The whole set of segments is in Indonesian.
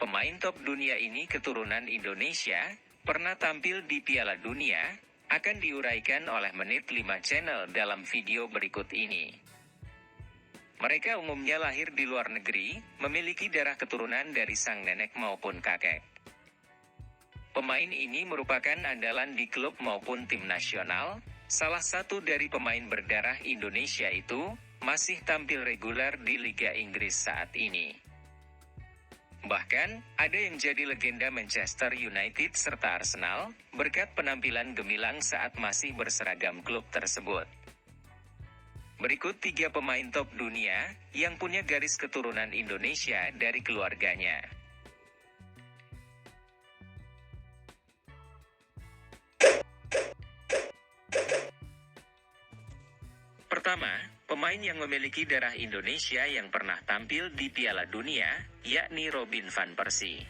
Pemain top dunia ini keturunan Indonesia, pernah tampil di Piala Dunia, akan diuraikan oleh Menit 5 Channel dalam video berikut ini. Mereka umumnya lahir di luar negeri, memiliki darah keturunan dari sang nenek maupun kakek. Pemain ini merupakan andalan di klub maupun tim nasional. Salah satu dari pemain berdarah Indonesia itu, masih tampil reguler di Liga Inggris saat ini. Bahkan, ada yang jadi legenda Manchester United serta Arsenal, berkat penampilan gemilang saat masih berseragam klub tersebut. Berikut 3 pemain top dunia, yang punya garis keturunan Indonesia dari keluarganya. Pertama, pemain yang memiliki darah Indonesia yang pernah tampil di Piala Dunia, yakni Robin van Persie.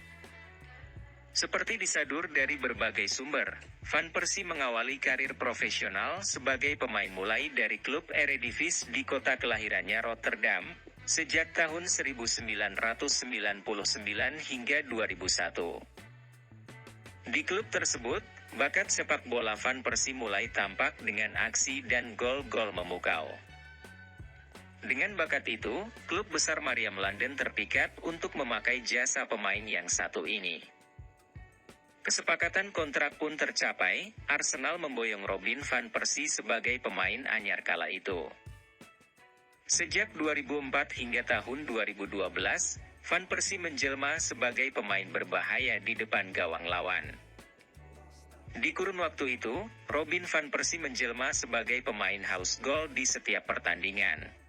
Seperti disadur dari berbagai sumber, Van Persie mengawali karir profesional sebagai pemain mulai dari klub Eredivisie di kota kelahirannya Rotterdam, sejak tahun 1999 hingga 2001. Di klub tersebut, bakat sepak bola Van Persie mulai tampak dengan aksi dan gol-gol memukau. Dengan bakat itu, klub besar Mariam London terpikat untuk memakai jasa pemain yang satu ini. Kesepakatan kontrak pun tercapai, Arsenal memboyong Robin van Persie sebagai pemain anyar kala itu. Sejak 2004 hingga tahun 2012, Van Persie menjelma sebagai pemain berbahaya di depan gawang lawan. Di kurun waktu itu, Robin van Persie menjelma sebagai pemain haus gol di setiap pertandingan.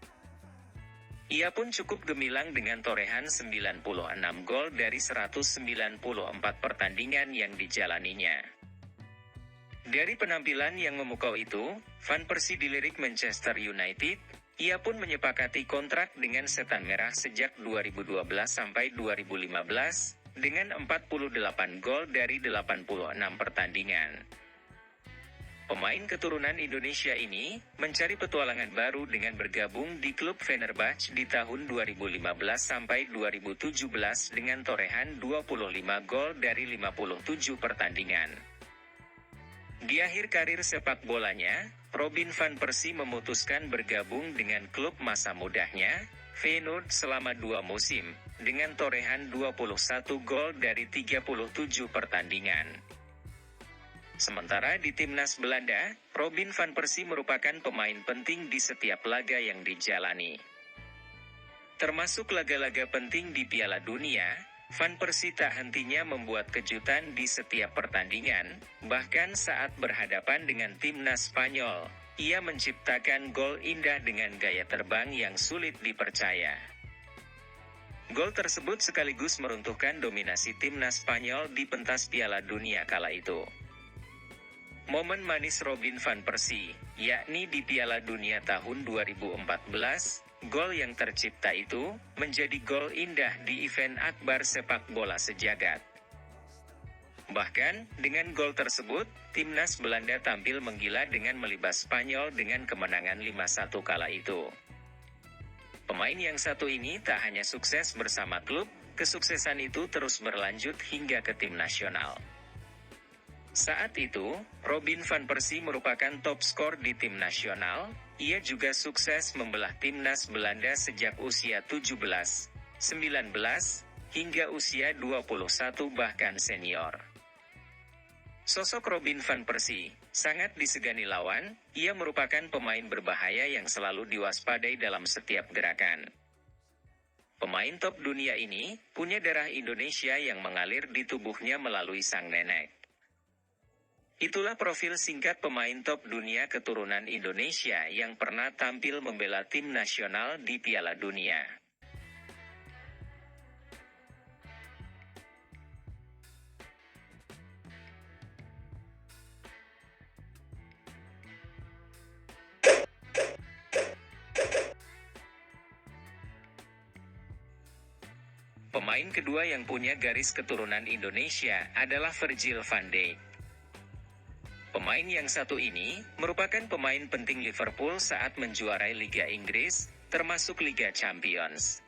Ia pun cukup gemilang dengan torehan 96 gol dari 194 pertandingan yang dijalaninya. Dari penampilan yang memukau itu, Van Persie dilirik Manchester United. Ia pun menyepakati kontrak dengan Setan Merah sejak 2012 sampai 2015, dengan 48 gol dari 86 pertandingan. Pemain keturunan Indonesia ini, mencari petualangan baru dengan bergabung di klub Fenerbahce di tahun 2015 sampai 2017 dengan torehan 25 gol dari 57 pertandingan. Di akhir karir sepak bolanya, Robin van Persie memutuskan bergabung dengan klub masa mudanya, Feyenoord selama 2 musim, dengan torehan 21 gol dari 37 pertandingan. Sementara di timnas Belanda, Robin van Persie merupakan pemain penting di setiap laga yang dijalani. Termasuk laga-laga penting di Piala Dunia, Van Persie tak hentinya membuat kejutan di setiap pertandingan, bahkan saat berhadapan dengan timnas Spanyol, ia menciptakan gol indah dengan gaya terbang yang sulit dipercaya. Gol tersebut sekaligus meruntuhkan dominasi timnas Spanyol di pentas Piala Dunia kala itu. Momen manis Robin van Persie, yakni di Piala Dunia tahun 2014, gol yang tercipta itu, menjadi gol indah di event akbar sepak bola sejagat. Bahkan, dengan gol tersebut, timnas Belanda tampil menggila dengan melibas Spanyol dengan kemenangan 5-1 kala itu. Pemain yang satu ini tak hanya sukses bersama klub, kesuksesan itu terus berlanjut hingga ke tim nasional. Saat itu, Robin van Persie merupakan top skor di tim nasional. Ia juga sukses membelah timnas Belanda sejak usia 17, 19, hingga usia 21 bahkan senior. Sosok Robin van Persie sangat disegani lawan. Ia merupakan pemain berbahaya yang selalu diwaspadai dalam setiap gerakan. Pemain top dunia ini punya darah Indonesia yang mengalir di tubuhnya melalui sang nenek. Itulah profil singkat pemain top dunia keturunan Indonesia yang pernah tampil membela tim nasional di Piala Dunia. Pemain kedua yang punya garis keturunan Indonesia adalah Virgil van Dijk. Pemain yang satu ini merupakan pemain penting Liverpool saat menjuarai Liga Inggris, termasuk Liga Champions.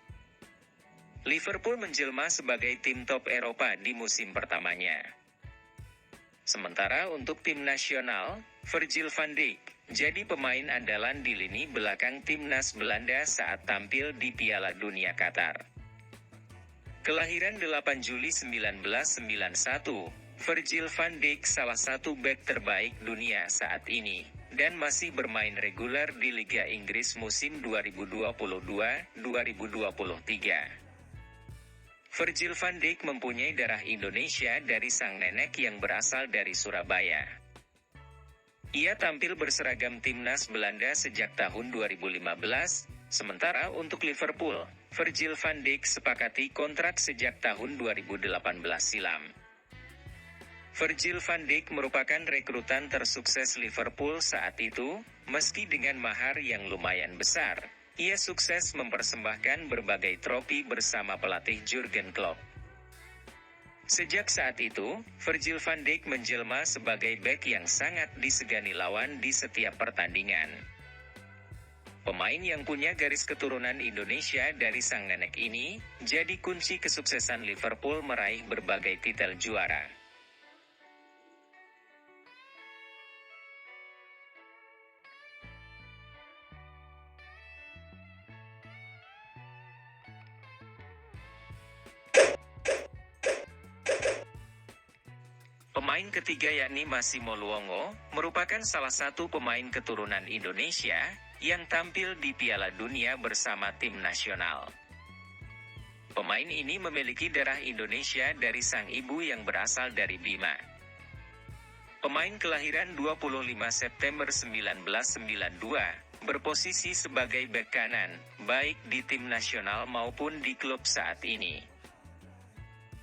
Liverpool menjelma sebagai tim top Eropa di musim pertamanya. Sementara untuk tim nasional, Virgil van Dijk jadi pemain andalan di lini belakang timnas Belanda saat tampil di Piala Dunia Qatar. Kelahiran 8 Juli 1991, Virgil van Dijk salah satu bek terbaik dunia saat ini, dan masih bermain reguler di Liga Inggris musim 2022-2023. Virgil van Dijk mempunyai darah Indonesia dari sang nenek yang berasal dari Surabaya. Ia tampil berseragam timnas Belanda sejak tahun 2015, sementara untuk Liverpool, Virgil van Dijk sepakati kontrak sejak tahun 2018 silam. Virgil van Dijk merupakan rekrutan tersukses Liverpool saat itu, meski dengan mahar yang lumayan besar. Ia sukses mempersembahkan berbagai trofi bersama pelatih Jurgen Klopp. Sejak saat itu, Virgil van Dijk menjelma sebagai bek yang sangat disegani lawan di setiap pertandingan. Pemain yang punya garis keturunan Indonesia dari sang nenek ini, jadi kunci kesuksesan Liverpool meraih berbagai titel juara. Pemain ketiga yakni Massimo Luongo, merupakan salah satu pemain keturunan Indonesia, yang tampil di Piala Dunia bersama tim nasional. Pemain ini memiliki darah Indonesia dari sang ibu yang berasal dari Bima. Pemain kelahiran 25 September 1992, berposisi sebagai bek kanan, baik di tim nasional maupun di klub saat ini.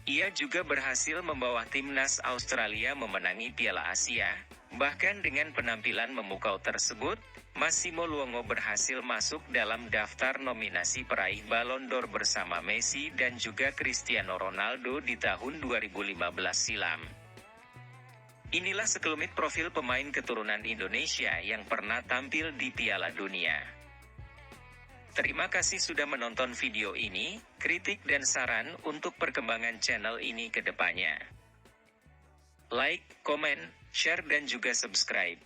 Ia juga berhasil membawa timnas Australia memenangi Piala Asia. Bahkan dengan penampilan memukau tersebut, Massimo Luongo berhasil masuk dalam daftar nominasi peraih Ballon d'Or bersama Messi dan juga Cristiano Ronaldo di tahun 2015 silam. Inilah sekelumit profil pemain keturunan Indonesia yang pernah tampil di Piala Dunia. Terima kasih sudah menonton video ini, kritik dan saran untuk perkembangan channel ini ke depannya. Like, komen, share dan juga subscribe.